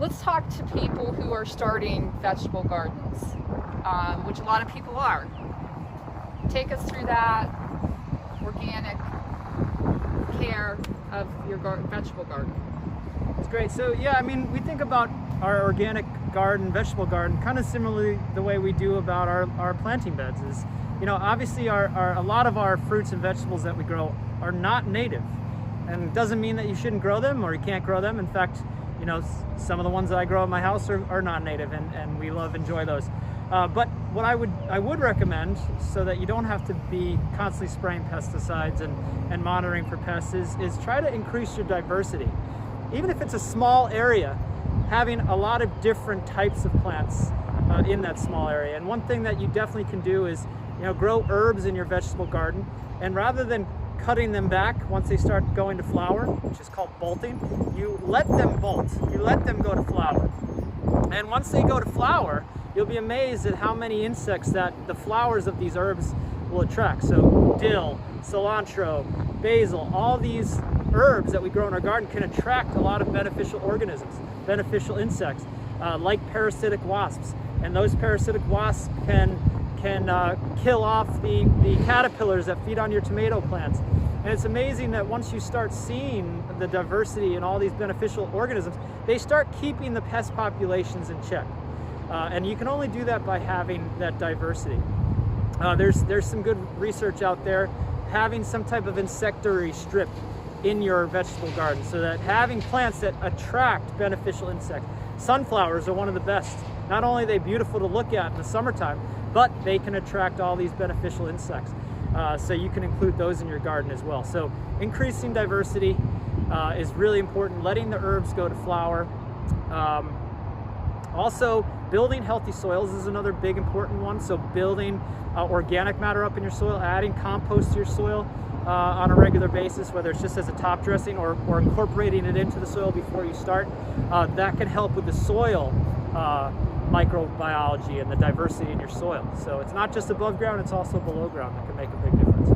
let's talk to people who are starting vegetable gardens, which a lot of people are. Take us through that organic care of your vegetable garden. That's great. So yeah, I mean, we think about our organic garden, vegetable garden, kind of similarly the way we do about our planting beds. Is, you know, obviously a lot of our fruits and vegetables that we grow are not native, and it doesn't mean that you shouldn't grow them or you can't grow them. In fact, you know, some of the ones that I grow at my house are not native, and we enjoy those. But what I would recommend, so that you don't have to be constantly spraying pesticides and monitoring for pests, is try to increase your diversity. Even if it's a small area, having a lot of different types of plants in that small area. And one thing that you definitely can do is, you know, grow herbs in your vegetable garden, and rather than cutting them back once they start going to flower, which is called bolting, you let them bolt, you let them go to flower. And once they go to flower, you'll be amazed at how many insects that the flowers of these herbs will attract. So dill, cilantro, basil, all these herbs that we grow in our garden can attract a lot of beneficial organisms, beneficial insects, like parasitic wasps. And those parasitic wasps can kill off the caterpillars that feed on your tomato plants. And it's amazing that once you start seeing the diversity in all these beneficial organisms, they start keeping the pest populations in check. And you can only do that by having that diversity. There's some good research out there, having some type of insectary strip in your vegetable garden, so that having plants that attract beneficial insects. Sunflowers are one of the best. Not only are they beautiful to look at in the summertime, but they can attract all these beneficial insects. So you can include those in your garden as well. So increasing diversity is really important. Letting the herbs go to flower. Also, building healthy soils is another big important one. So building organic matter up in your soil, adding compost to your soil on a regular basis, whether it's just as a top dressing or incorporating it into the soil before you start. That can help with the soil microbiology and the diversity in your soil. So it's not just above ground, it's also below ground that can make a big difference.